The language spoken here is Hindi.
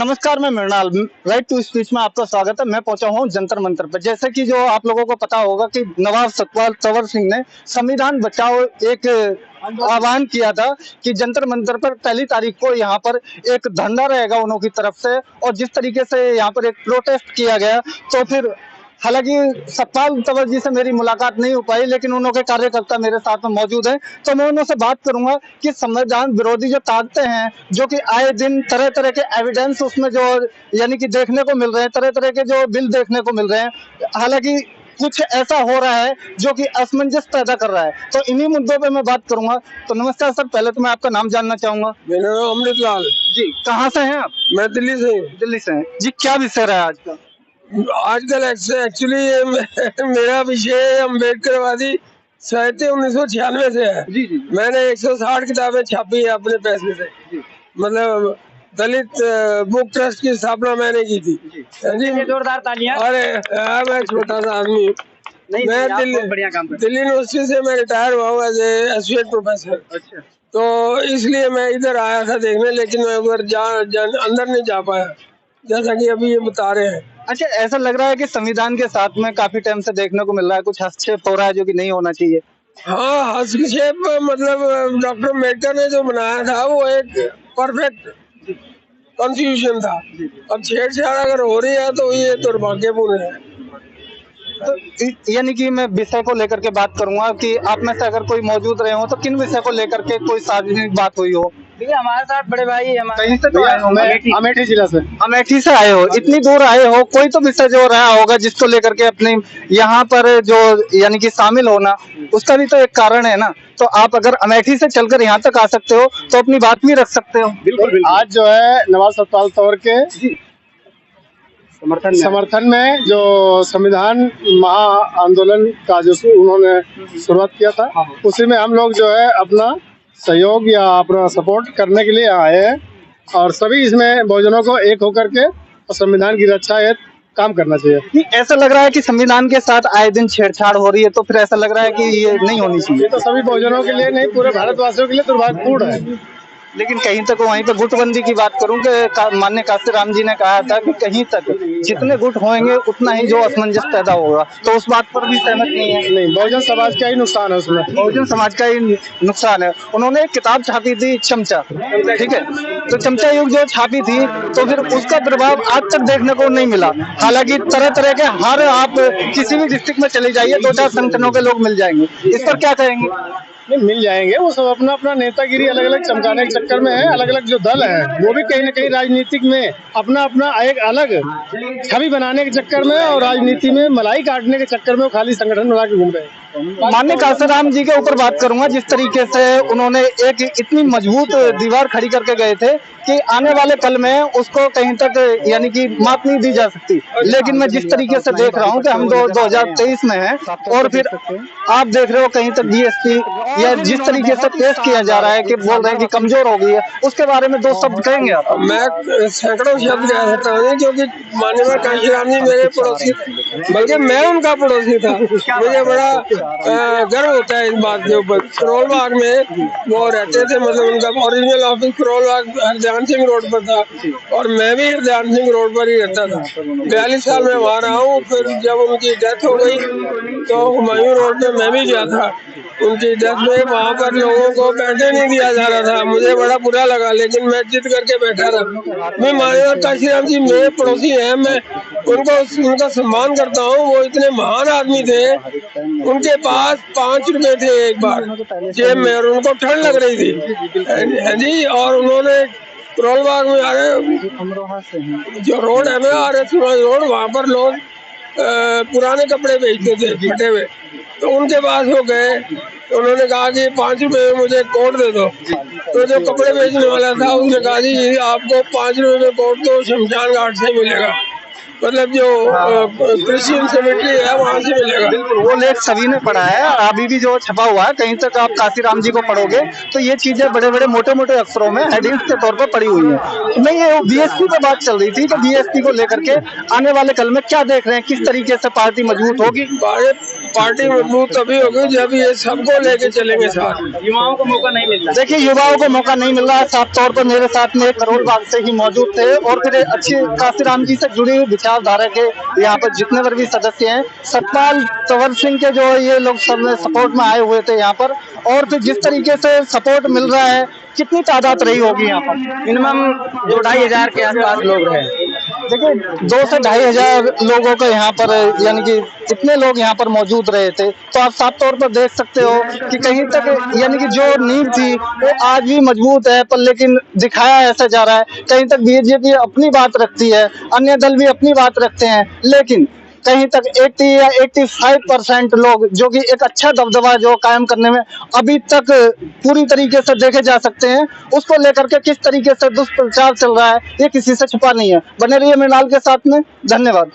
नमस्कार, मैं मृणाल। राइट टू स्पीच में आपका स्वागत है। मैं पहुंचा हूं जंतर मंतर पर। जैसे कि जो आप लोगों को पता होगा कि नवाब सतपाल तंवर सिंह ने संविधान बचाओ एक आह्वान किया था कि जंतर मंतर पर 1 तारीख को यहाँ पर एक धरना रहेगा उन्हों की तरफ से। और जिस तरीके से यहाँ पर एक प्रोटेस्ट किया गया, तो फिर हालांकि सतपाल तंवर जी से मेरी मुलाकात नहीं हो पाई, लेकिन उनके कार्यकर्ता मेरे साथ में मौजूद हैं, तो मैं उनसे बात करूंगा कि संविधान विरोधी जो ताकतें हैं, जो कि आए दिन तरह तरह के एविडेंस उसमें जो यानी कि देखने को मिल रहे हैं, तरह तरह के जो बिल देखने को मिल रहे हैं, हालांकि कुछ ऐसा हो रहा है जो कि असमंजस पैदा कर रहा है। तो इन्हीं मुद्दों पे मैं बात करूंगा। तो नमस्कार सर, पहले तो मैं आपका नाम जानना चाहूंगा। मेरा नाम अमृतलाल जी, कहाँ से हैं आप? मैं दिल्ली से हूँ। दिल्ली से हैं जी। क्या विषय रहा है आज का? आजकल एक्चुअली मेरा विषय अम्बेडकरवादी साहित्य 1996 से है। जी जी। मैंने 160 किताबें छापी है अपने पैसे से। मतलब दलित बुक ट्रस्ट की स्थापना मैंने की थी। जी, जोरदार तालियां। अरे मैं छोटा सा आदमी हूँ। मैं दिल्ली यूनिवर्सिटी से मैं रिटायर हुआ हूँ एज एसोसिएट प्रोफेसर। अच्छा। तो इसलिए मैं इधर आया था देखने, लेकिन मैं उधर अंदर नहीं जा पाया, जैसा कि अभी ये बता रहे हैं। अच्छा, ऐसा लग रहा है कि संविधान के साथ में काफी टाइम से देखने को मिल रहा है कुछ हस्तक्षेप हो रहा है जो कि नहीं होना चाहिए। हाँ, हस्तक्षेप मतलब डॉक्टर अम्बेडकर ने जो बनाया था वो एक परफेक्ट कॉन्स्टिट्यूशन था। अब छेड़छाड़ अगर हो रही है तो ये दुर्भाग्यपूर्ण है। तो यानी कि मैं विषय को लेकर के बात करूंगा कि आप में से अगर कोई मौजूद रहे हो तो किन विषय को लेकर के कोई सार्वजनिक बात हुई हो। भैया हमारे साथ बड़े भाई कहीं से तो आए हो? अमेठी जिला से। अमेठी से आए हो, इतनी दूर आए हो, कोई तो विषय जो रहा होगा जिसको लेकर के अपने यहाँ पर जो यानी कि शामिल होना, उसका भी तो एक कारण है ना। तो आप अगर अमेठी से चलकर यहाँ तक आ सकते हो तो अपनी बात भी रख सकते हो। बिल्कुल। आज जो है नवाब सतपाल तंवर के समर्थन में जो संविधान महा आंदोलन का जो उन्होंने शुरुआत किया था, उसी में हम लोग जो है अपना सहयोग या अपना सपोर्ट करने के लिए आए हैं। और सभी इसमें बहुजनों को एक होकर के और संविधान की रक्षा हेतु काम करना चाहिए। नहीं, ऐसा लग रहा है कि संविधान के साथ आए दिन छेड़छाड़ हो रही है, तो फिर ऐसा लग रहा है कि ये नहीं होनी चाहिए। ये तो सभी बहुजनों के लिए नहीं, पूरे भारतवासियों के लिए दुर्भाग्यपूर्ण है। लेकिन कहीं तक वहीं पे गुटबंदी की बात करूं कि माननीय काशीराम जी ने कहा था कि कहीं तक जितने गुट होंगे उतना ही जो असमंजस पैदा होगा, तो उस बात पर भी सहमत नहीं है। नहीं, बहुजन समाज का ही नुकसान है उसमें, बहुजन समाज का ही नुकसान है। उन्होंने एक किताब छापी थी चमचा, ठीक है, तो चमचा युग जो छापी थी, तो फिर उसका प्रभाव आज तक देखने को नहीं मिला। हालांकि तरह तरह के हर आप किसी भी डिस्ट्रिक्ट में चले जाइए, 2-4 संगठनों के लोग मिल जाएंगे। इस पर क्या कहेंगे? नहीं, मिल जाएंगे, वो सब अपना अपना नेतागिरी अलग अलग चमकाने के चक्कर में है। अलग अलग जो दल है वो भी कहीं न कहीं राजनीतिक में अपना अपना एक अलग छवि बनाने के चक्कर में और राजनीति में मलाई काटने के चक्कर में वो खाली संगठन बना के घूम रहे हैं। माननीय काशीराम जी के ऊपर बात करूंगा। जिस तरीके से उन्होंने एक इतनी मजबूत दीवार खड़ी करके गए थे कि आने वाले कल में उसको कहीं तक यानी कि मात नहीं दी जा सकती, लेकिन मैं जिस तरीके से देख रहा हूं कि हम 2023 में हैं और फिर आप देख रहे हो कहीं तक बीएसपी या जिस तरीके से पेश किया जा रहा है कि बोल रहे हैं कि कमजोर हो गई है, उसके बारे में 2 शब्द कहेंगे आप? मैं सैकड़ों शब्द कह सकता हूँ, क्योंकि माननीय काशीराम जी मेरे पड़ोसी, बल्कि मैं उनका पड़ोसी था। मुझे बड़ा गर्व होता है इस बात के ऊपर। करोल बाग में वो रहते थे, मतलब उनका original office Karol Bagh हरदयान Singh road पर था और मैं भी हरदयान सिंह रोड पर ही रहता था। 42 साल में वहाँ रहा हूँ। फिर जब उनकी डेथ हो गई तो हुमायूं रोड पे मैं भी गया था। उनकी डेथ में वहाँ पर लोगों को बैठने नहीं दिया जा रहा था, मुझे बड़ा बुरा लगा, लेकिन मैं जिद करके बैठा था। मैं माननीय काशीराम जी मेरे पड़ोसी हैं, मैं उनका सम्मान करता हूँ। वो इतने महान आदमी थे, उनके पास 5 रुपए थे एक बार जेब में, और उनको ठंड लग रही थी जी। और उन्होंने करोल बाग में आ रहे जो रोड है ना, रोड, वहाँ पर लोग पुराने कपड़े बेचते थे फटे हुए, तो उनके पास वो गए। तो उन्होंने कहा कि 5 रुपए में मुझे कोट दे दो। तो जो कपड़े बेचने वाला था उसने कहा जी आपको 5 रुपए में कोट तो शमशान घाट से मिलेगा। मतलब जो कृषि सेमेट्री है वहाँ से मिलेगा। बिल्कुल, वो लेख सभी ने पढ़ा है, अभी भी जो छपा हुआ है, कहीं तक आप काशीराम जी को पढ़ोगे तो ये चीजें बड़े बड़े मोटे मोटे अक्षरों में हेडिंग्स के तौर पर पड़ी हुई है। नहीं, ये बीएसपी पे बात चल रही थी कि बीएसपी को लेकर के आने वाले कल में क्या देख रहे हैं, किस तरीके से पार्टी मजबूत होगी? पार्टी मजबूत तभी होगी जब ये सबको लेके चलेंगे साथ। युवाओं को मौका नहीं मिल रहा। देखिए, युवाओं को मौका नहीं मिल रहा है। साफ तौर पर मेरे साथ में करोल बाग से ही मौजूद थे और फिर अच्छे काशीराम जी से जुड़ी हुई विचारधारा के यहाँ पर जितने पर भी सदस्य हैं, सतपाल तंवर सिंह के जो ये लोग सब सपोर्ट में आए हुए थे यहाँ पर, और फिर जिस तरीके से सपोर्ट मिल रहा है, कितनी तादाद रही होगी यहाँ पर? मिनिमम 2-2.5 के आसपास लोग रहे। देखिए, 2 से 2,500 लोगों का यहाँ पर, यानी कि इतने लोग यहाँ पर मौजूद रहे थे, तो आप साफ तौर पर देख सकते हो कि कहीं तक यानी कि जो नींव थी वो आज भी मजबूत है, पर लेकिन दिखाया ऐसा जा रहा है कहीं तक बीजेपी अपनी बात रखती है, अन्य दल भी अपनी बात रखते हैं, लेकिन कहीं तक 80 या 85% लोग, जो कि एक अच्छा दबदबा जो कायम करने में अभी तक पूरी तरीके से देखे जा सकते हैं, उसको लेकर के किस तरीके से दुष्प्रचार चल रहा है ये किसी से छुपा नहीं है। बने रहिए मृणाल के साथ में, धन्यवाद।